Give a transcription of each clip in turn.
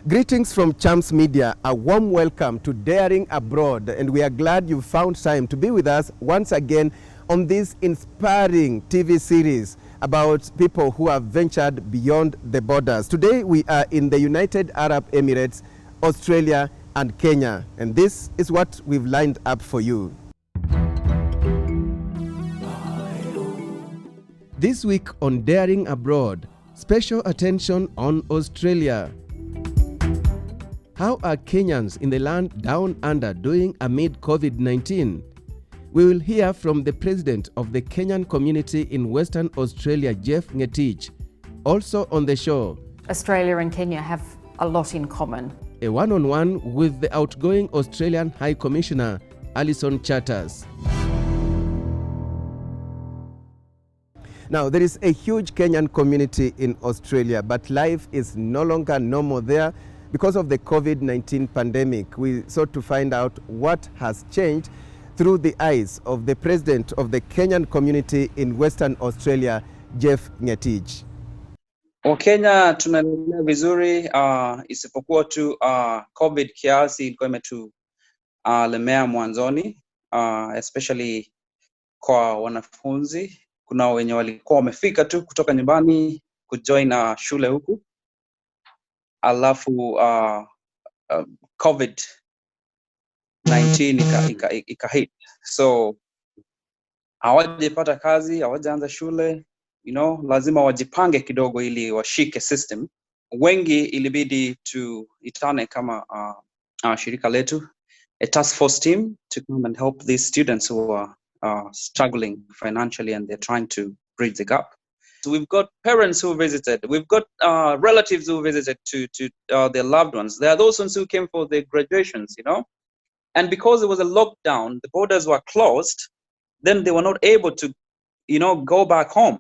Greetings from Chams Media, a warm welcome to Daring Abroad, and we are glad you found time to be with us once again on this inspiring TV series about people who have ventured beyond the borders. Today we are in the United Arab Emirates, Australia and Kenya, and this is what we've lined up for you. This week on Daring Abroad, special attention on Australia. How are Kenyans in the land down under doing amid COVID-19? We will hear from the president of the Kenyan community in Western Australia, Jeff Ngetich. Also on the show, Australia and Kenya have a lot in common. A one-on-one with the outgoing Australian High Commissioner, Alison Chatters. Now, there is a huge Kenyan community in Australia, but life is no longer normal there because of the COVID-19 pandemic. We sought to find out what has changed through the eyes of the president of the Kenyan community in Western Australia, Jeff Ngetich. Wakenya tunaendelea vizuri, isipokuwa tu COVID kiasi ilikuwa imetulemea mwanzoni, especially kwa wanafunzi. Kuna wenye walikuwa wamefika tu kutoka nyumbani kujoin shule huku. Alafu COVID-19 ikahit. So hawajapata kazi, hawajaanza shule, lazima wajipange kidogo ili washike system. Wengi ilibidi tuitane kama shirika letu, a task force team, to come and help these students who are struggling financially and they're trying to bridge the gap. So we've got parents who visited, we've got relatives who visited to their loved ones. There are those ones who came for their graduations, And because it was a lockdown, the borders were closed, then they were not able to, go back home.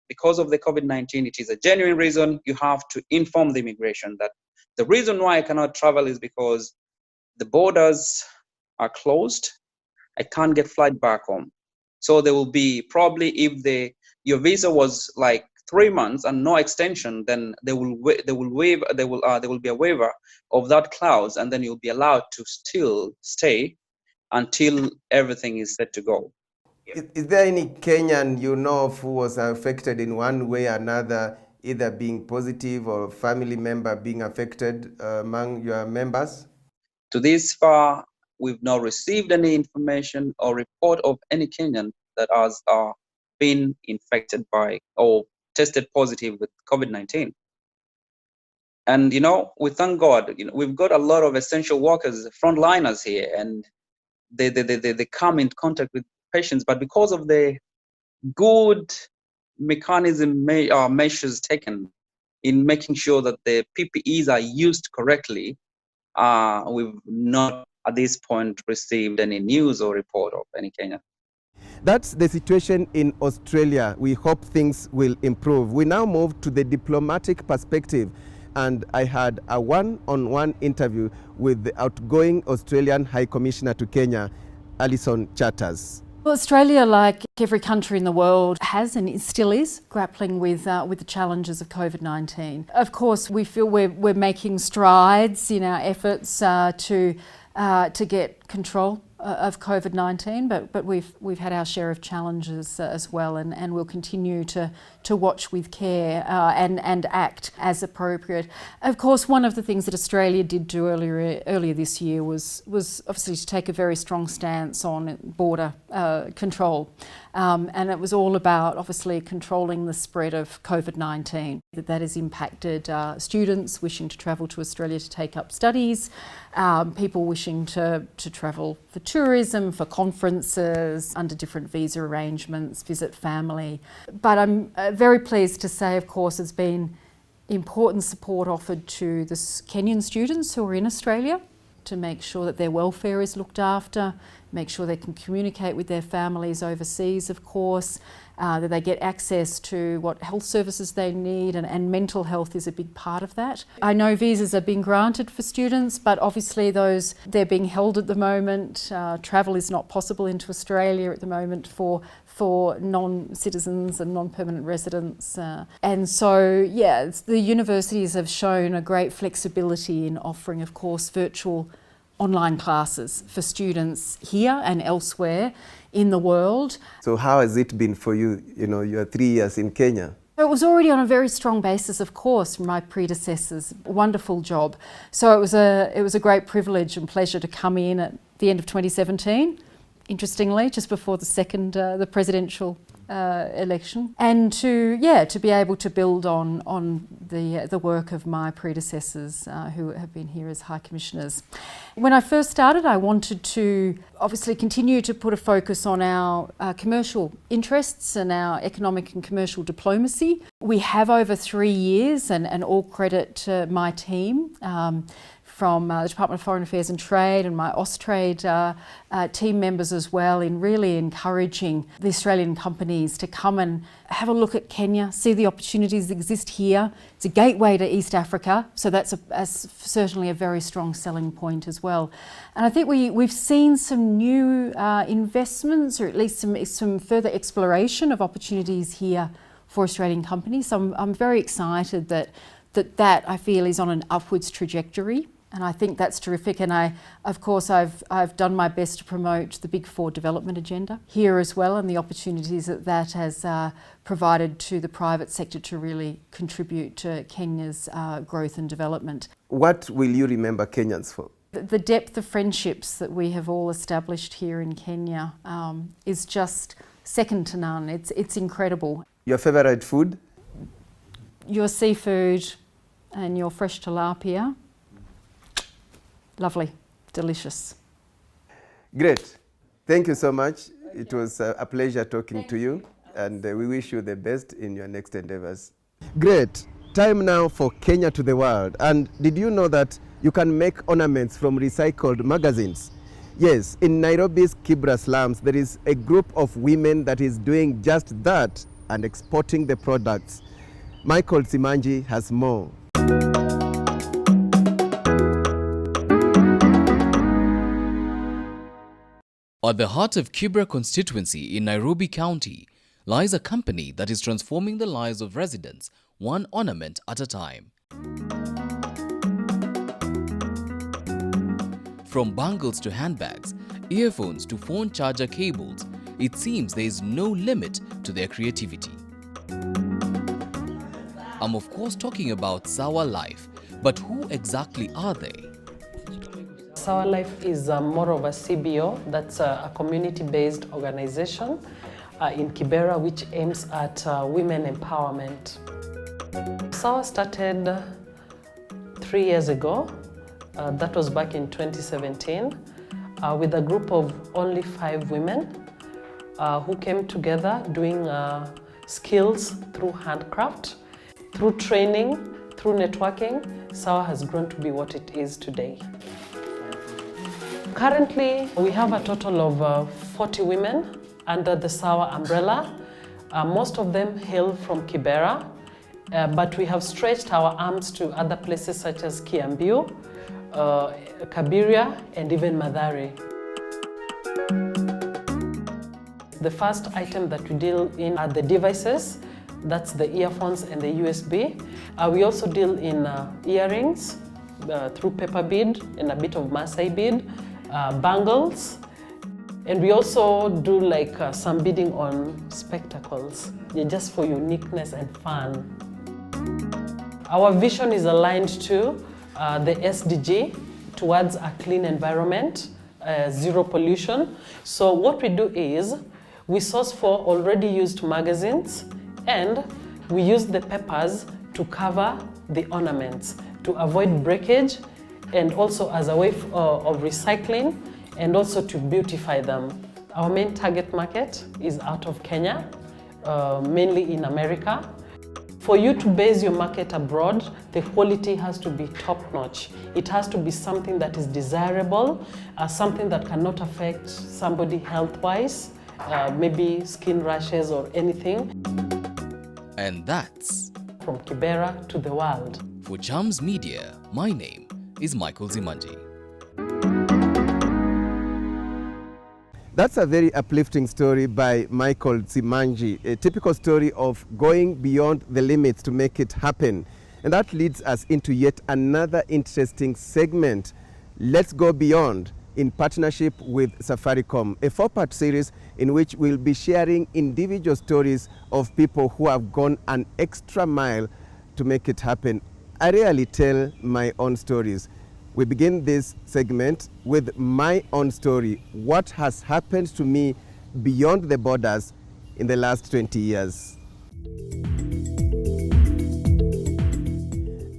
Because of the COVID-19, it is a genuine reason. You have to inform the immigration that the reason why I cannot travel is because the borders are closed. I can't get flight back home. So there will be probably, if your visa was like 3 months and no extension, then there will be a waiver of that clause, and then you'll be allowed to still stay until everything is set to go. Is there any Kenyan you know of who was affected in one way or another, either being positive or family member being affected among your members? To this far, we've not received any information or report of any Kenyan that has been infected by or tested positive with COVID-19. And, we thank God, we've got a lot of essential workers, frontliners here, and they come in contact with patients, but because of the good measures taken in making sure that the PPEs are used correctly, we've not at this point received any news or report of any Kenyan. That's the situation in Australia. We hope things will improve. We now move to the diplomatic perspective, and I had a one-on-one interview with the outgoing Australian High Commissioner to Kenya, Alison Chatters. Well, Australia, like every country in the world, has and still is grappling with the challenges of COVID-19. Of course, we feel we're making strides in our efforts to get control of COVID-19, but we've had our share of challenges as well, and we'll continue to watch with care and act as appropriate. Of course, one of the things that Australia did do earlier this year was obviously to take a very strong stance on border control, and it was all about obviously controlling the spread of COVID-19. That has impacted students wishing to travel to Australia to take up studies, people wishing to travel for tourism, for conferences, under different visa arrangements, visit family. But I'm very pleased to say, of course, there's been important support offered to the Kenyan students who are in Australia to make sure that their welfare is looked after, make sure they can communicate with their families overseas, of course, that they get access to what health services they need, and mental health is a big part of that. I know visas are being granted for students, but obviously they're being held at the moment. Travel is not possible into Australia at the moment for non-citizens and non-permanent residents. And so, yeah, the universities have shown a great flexibility in offering, of course, virtual online classes for students here and elsewhere in the world. So how has it been for you? You know, you're 3 years in Kenya. It was already on a very strong basis, of course, from my predecessors. Wonderful job. So it was a great privilege and pleasure to come in at the end of 2017. Interestingly, just before the presidential election, and to be able to build on the work of my predecessors who have been here as High Commissioners. When I first started, I wanted to obviously continue to put a focus on our commercial interests and our economic and commercial diplomacy. We have over 3 years, and all credit to my team, from the Department of Foreign Affairs and Trade and my Austrade team members as well, in really encouraging the Australian companies to come and have a look at Kenya, see the opportunities that exist here. It's a gateway to East Africa, so that's certainly a very strong selling point as well. And I think we've seen some new investments, or at least some further exploration of opportunities here for Australian companies. So I'm very excited that I feel is on an upwards trajectory. And I think that's terrific. And I've done my best to promote the Big Four development agenda here as well, and the opportunities that has provided to the private sector to really contribute to Kenya's growth and development. What will you remember Kenyans for? The depth of friendships that we have all established here in Kenya is just second to none. It's incredible. Your favorite food? Your seafood and your fresh tilapia. Lovely, delicious. Great. Thank you so much. It was a pleasure talking to you, and we wish you the best in your next endeavors. Great. Time now for Kenya to the world. And did you know that you can make ornaments from recycled magazines? Yes, in Nairobi's Kibra slums, there is a group of women that is doing just that and exporting the products. Michael Simanji has more. At the heart of Kibra constituency in Nairobi County lies a company that is transforming the lives of residents one ornament at a time. From bangles to handbags, earphones to phone charger cables, it seems there is no limit to their creativity. I'm of course talking about Sawa Life, but who exactly are they? Sawa Life is more of a CBO, that's a community-based organization in Kibera which aims at women empowerment. Sawa started 3 years ago, that was back in 2017, with a group of only 5 women who came together doing skills through handcraft, through training, through networking. Sawa has grown to be what it is today. Currently, we have a total of 40 women under the Sawa umbrella. Most of them hail from Kibera, but we have stretched our arms to other places such as Kiambu, Kabiria, and even Mathare. The first item that we deal in are the devices. That's the earphones and the USB. We also deal in earrings through paper bead and a bit of Maasai bead, bangles, and we also do like some beading on spectacles, just for uniqueness and fun. Our vision is aligned to the SDG towards a clean environment, zero pollution. So what we do is we source for already used magazines, and we use the papers to cover the ornaments to avoid breakage, and also as a way of recycling, and also to beautify them. Our main target market is out of Kenya, mainly in America. For you to base your market abroad, the quality has to be top-notch. It has to be something that is desirable, something that cannot affect somebody health-wise, maybe skin rashes or anything. And that's From Kibera to the world. for Chams Media. My name is Michael Zimanji. That's a very uplifting story by Michael Zimanji, a typical story of going beyond the limits to make it happen. And that leads us into yet another interesting segment, Let's Go Beyond, in partnership with Safaricom, a 4-part series in which we'll be sharing individual stories of people who have gone an extra mile to make it happen. I rarely tell my own stories. We begin this segment with my own story, what has happened to me beyond the borders in the last 20 years.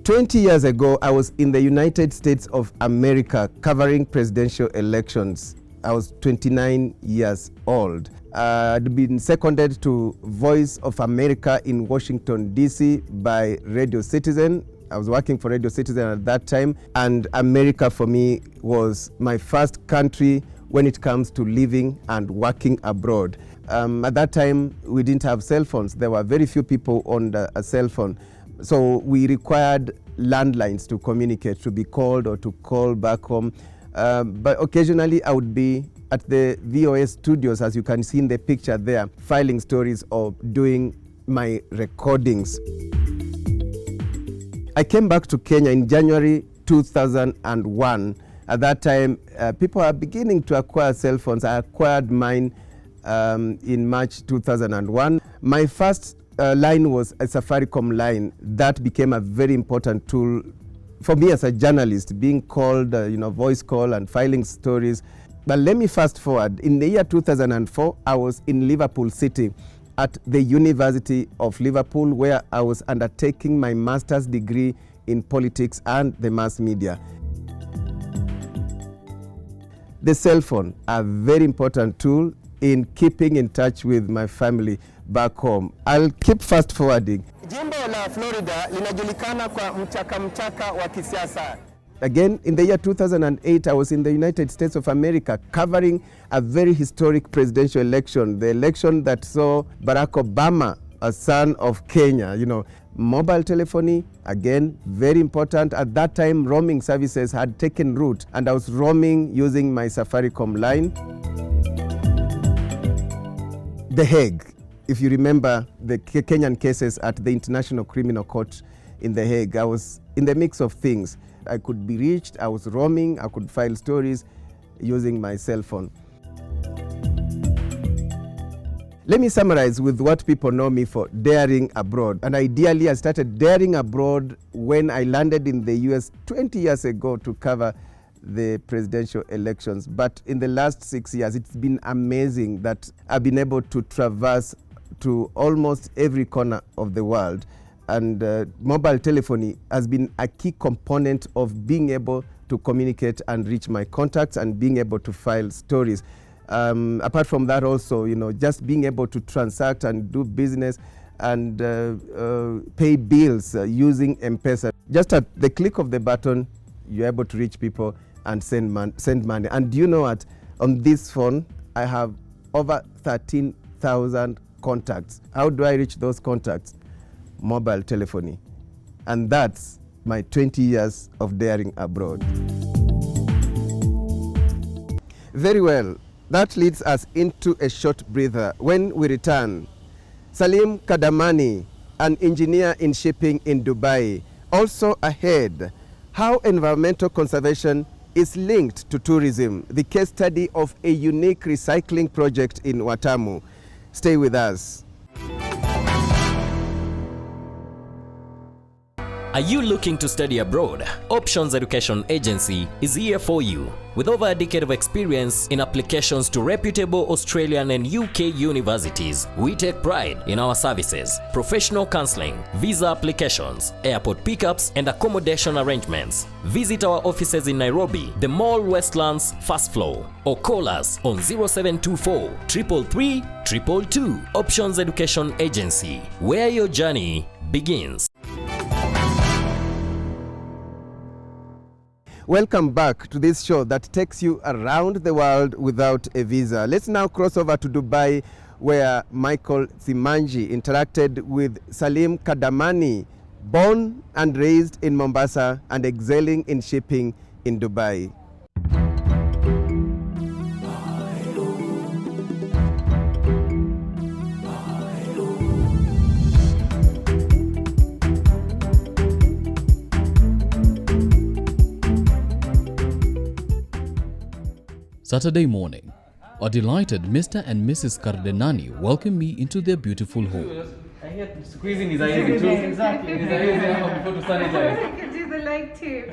20 years ago, I was in the United States of America covering presidential elections. I was 29 years old. I'd been seconded to Voice of America in Washington, D.C. by Radio Citizen. I was working for Radio Citizen at that time, and America for me was my first country when it comes to living and working abroad. At that time, we didn't have cell phones. There were very few people on a cell phone. So we required landlines to communicate, to be called or to call back home. But occasionally I would be at the VOS studios, as you can see in the picture there, filing stories or doing my recordings. I came back to Kenya in January 2001. At that time, people are beginning to acquire cell phones. I acquired mine in March 2001. My first line was a Safaricom line. That became a very important tool for me as a journalist, being called, voice call and filing stories. But let me fast forward. In the year 2004, I was in Liverpool City at the University of Liverpool, where I was undertaking my master's degree in politics and the mass media. The cell phone, a very important tool in keeping in touch with my family back home. I'll keep fast forwarding. Jimbo la Florida linajulikana kwa mchaka wa kisiasa. Again, in the year 2008, I was in the United States of America covering a very historic presidential election, the election that saw Barack Obama, a son of Kenya. Mobile telephony, again, very important. At that time, roaming services had taken root, and I was roaming using my Safaricom line. The Hague, if you remember the Kenyan cases at the International Criminal Court in The Hague, I was in the mix of things. I could be reached, I was roaming, I could file stories using my cell phone. Let me summarize with what people know me for, daring abroad. And ideally, I started daring abroad when I landed in the US 20 years ago to cover the presidential elections. But in the last 6 years, it's been amazing that I've been able to traverse to almost every corner of the world. And mobile telephony has been a key component of being able to communicate and reach my contacts and being able to file stories. Apart from that also, just being able to transact and do business and pay bills using M-Pesa. Just at the click of the button, you're able to reach people and send money. And you know what? On this phone, I have over 13,000 contacts. How do I reach those contacts? Mobile telephony. And that's my 20 years of daring abroad. Very well. That leads us into a short breather. When we return, Saleem Kadamani, an engineer in shipping in Dubai, also ahead, how environmental conservation is linked to tourism, the case study of a unique recycling project in Watamu. Stay with us. Are you looking to study abroad? Options Education Agency is here for you. With over a decade of experience in applications to reputable Australian and UK universities, we take pride in our services, professional counseling, visa applications, airport pickups, and accommodation arrangements. Visit our offices in Nairobi, the Mall Westlands first floor, or call us on 0724 333 222. Options Education Agency, where your journey begins. Welcome back to this show that takes you around the world without a visa. Let's now cross over to Dubai, where Michael Simanji interacted with Saleem Kadamani, born and raised in Mombasa and excelling in shipping in Dubai. Saturday morning, a delighted Mr. and Mrs. Kardenani welcome me into their beautiful home. I hear squeezing his eyes too. Exactly. His eyes before to sanitize. I can do the leg too.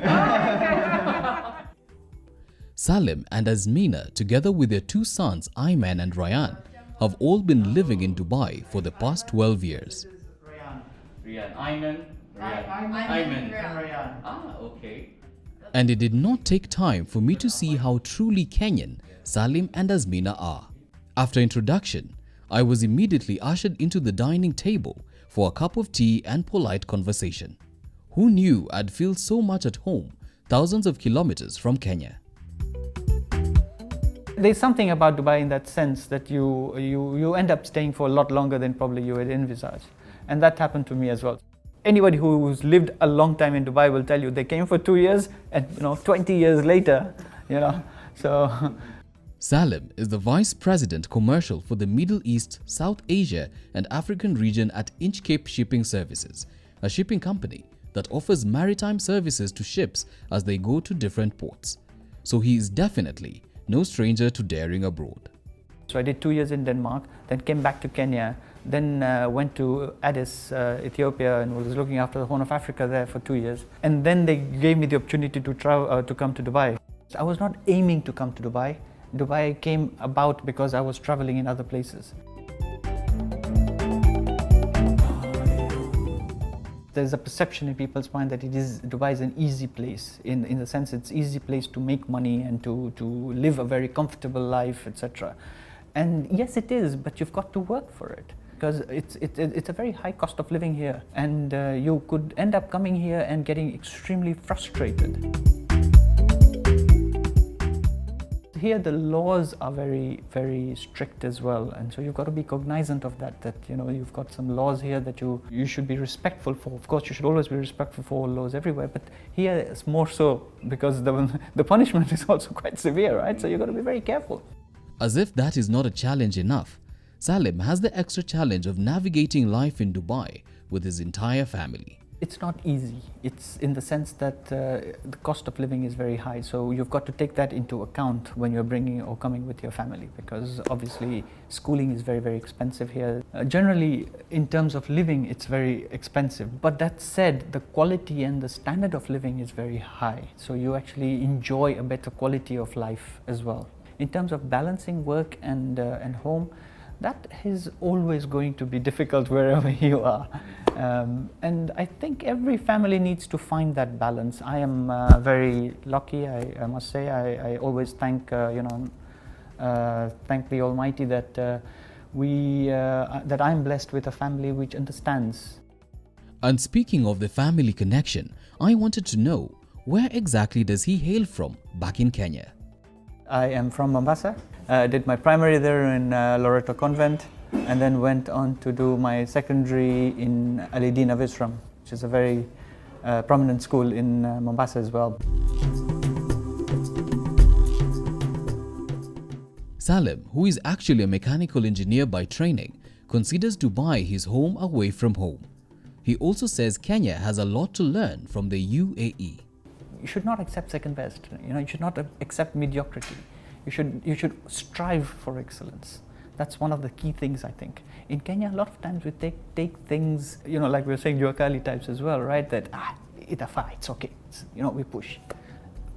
Salim and Azmina, together with their two sons, Ayman and Ryan, have all been living in Dubai for the past 12 years. Ryan. Ayman. Ryan. Ah, okay. And it did not take time for me to see how truly Kenyan Salim and Azmina are. After introduction, I was immediately ushered into the dining table for a cup of tea and polite conversation. Who knew I'd feel so much at home, thousands of kilometers from Kenya? There's something about Dubai in that sense that you end up staying for a lot longer than probably you had envisaged. And that happened to me as well. Anybody who's lived a long time in Dubai will tell you they came for 2 years and 20 years later, so. Salim is the Vice President Commercial for the Middle East, South Asia and African region at Inchcape Shipping Services, a shipping company that offers maritime services to ships as they go to different ports. So he is definitely no stranger to daring abroad. So I did 2 years in Denmark, then came back to Kenya, then went to Addis, Ethiopia, and was looking after the Horn of Africa there for 2 years. And then they gave me the opportunity to travel to come to Dubai. I was not aiming to come to Dubai. Dubai came about because I was traveling in other places. There's a perception in people's mind that Dubai is an easy place, in the sense it's an easy place to make money and to live a very comfortable life, etc. And yes, it is, but you've got to work for it, because it's a very high cost of living here, and you could end up coming here and getting extremely frustrated. Here the laws are very, very strict as well, and so you've got to be cognizant of that you've got some laws here that you should be respectful for. Of course, you should always be respectful for all laws everywhere, but here it's more so because the punishment is also quite severe, right? So you've got to be very careful. As if that is not a challenge enough, Salim has the extra challenge of navigating life in Dubai with his entire family. It's not easy. It's in the sense that the cost of living is very high. So you've got to take that into account when you're bringing or coming with your family, because obviously schooling is very, very expensive here. Generally, in terms of living, it's very expensive. But that said, the quality and the standard of living is very high. So you actually enjoy a better quality of life as well. In terms of balancing work and home, that is always going to be difficult wherever you are. And I think every family needs to find that balance. I am very lucky, I must say. I always thank the Almighty that that I'm blessed with a family which understands. And speaking of the family connection, I wanted to know, where exactly does he hail from back in Kenya? I am from Mombasa. I did my primary there in Loreto Convent, and then went on to do my secondary in Alidina Visram, which is a very prominent school in Mombasa as well. Salim, who is actually a mechanical engineer by training, considers Dubai his home away from home. He also says Kenya has a lot to learn from the UAE. You should not accept second best. You should not accept mediocrity. You should strive for excellence. That's one of the key things, I think. In Kenya, a lot of times we take things, like we were saying, Juakali types as well, right? That it's okay. We push.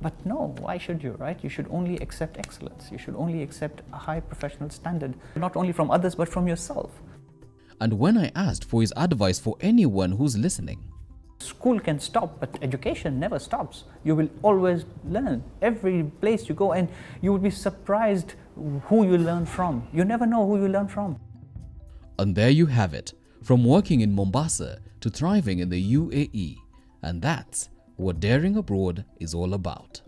But no, why should you, right? You should only accept excellence. You should only accept a high professional standard, not only from others, but from yourself. And when I asked for his advice for anyone who's listening, school can stop, but education never stops. You will always learn. Every place you go, and you will be surprised who you learn from. You never know who you learn from. And there you have it. From working in Mombasa to thriving in the UAE. And that's what daring abroad is all about.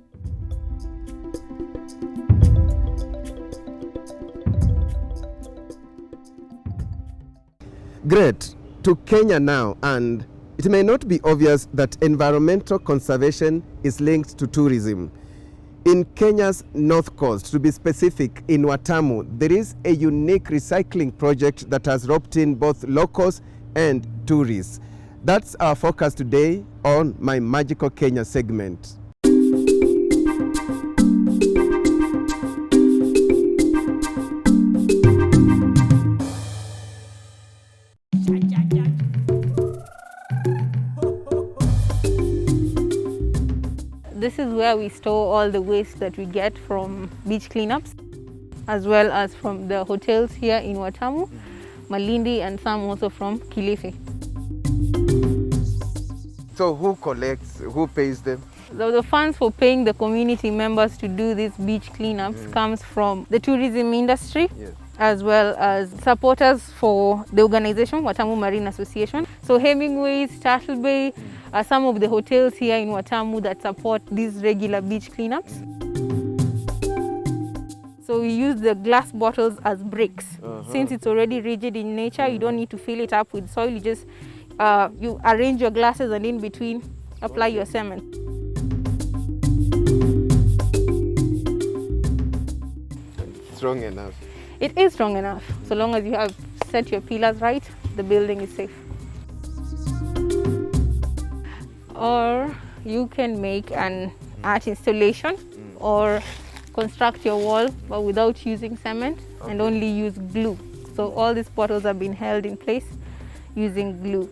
Great. To Kenya now, and it may not be obvious that environmental conservation is linked to tourism. In Kenya's North Coast, to be specific, in Watamu, there is a unique recycling project that has roped in both locals and tourists. That's our focus today on My Magical Kenya segment. This is where we store all the waste that we get from beach cleanups, as well as from the hotels here in Watamu, Malindi, and some also from Kilifi. So who collects, who pays them? The funds for paying the community members to do these beach cleanups comes from the tourism industry, as well as supporters for the organization, Watamu Marine Association. So Hemingway's, Turtle Bay, are some of the hotels here in Watamu that support these regular beach cleanups. So we use the glass bottles as bricks. Since it's already rigid in nature, you don't need to fill it up with soil. You just you arrange your glasses and in between apply your cement. Strong enough. It is strong enough. So long as you have set your pillars right, the building is safe. Or you can make an art installation or construct your wall but without using cement and only use glue. So all these bottles have been held in place using glue.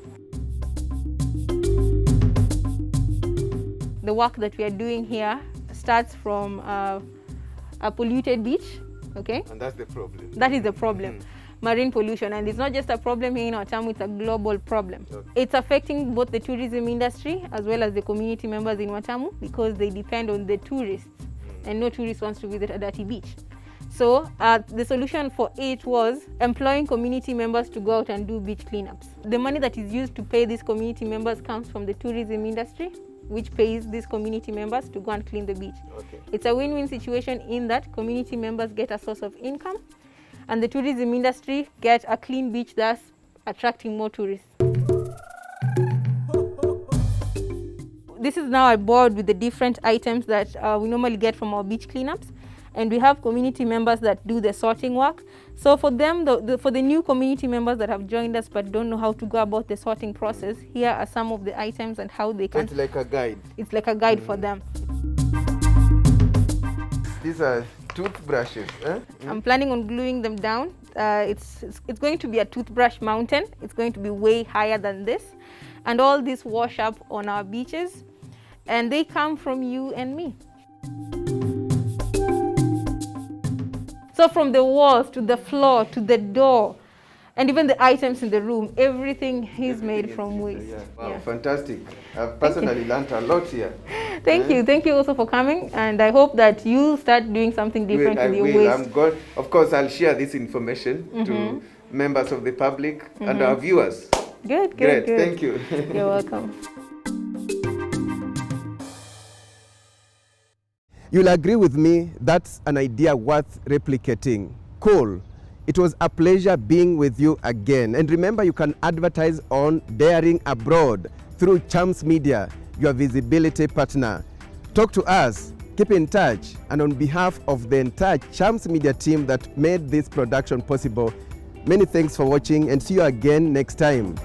The work that we are doing here starts from a polluted beach, okay? And that's the problem. That is the problem. Marine pollution, and it's not just a problem here in Watamu, it's a global problem. It's affecting both the tourism industry as well as the community members in Watamu because they depend on the tourists and no tourist wants to visit a dirty beach. So the solution for it was employing community members to go out and do beach cleanups. The money that is used to pay these community members comes from the tourism industry, which pays these community members to go and clean the beach. It's a win-win situation in that community members get a source of income and the tourism industry get a clean beach, thus attracting more tourists. This is now a board with the different items that we normally get from our beach cleanups, and we have community members that do the sorting work. So for them, for the new community members that have joined us but don't know how to go about the sorting process, here are some of the items and how they can. It's like a guide. It's like a guide for them. These are toothbrushes. I'm planning on gluing them down. It's going to be a toothbrush mountain. It's going to be way higher than this. And all these wash up on our beaches. And they come from you and me. So from the walls to the floor to the door, and even the items in the room, everything is made from waste. Wow, fantastic. I've personally learned a lot here. Thank you. Thank you also for coming, and I hope that you start doing something different with your waste. Of course, I'll share this information to members of the public and our viewers. Good. Great. Thank you. You're welcome. You'll agree with me that's an idea worth replicating. Cool. It was a pleasure being with you again. And remember, you can advertise on Daring Abroad through Chams Media, your visibility partner. Talk to us, keep in touch, and on behalf of the entire Chams Media team that made this production possible, many thanks for watching and see you again next time.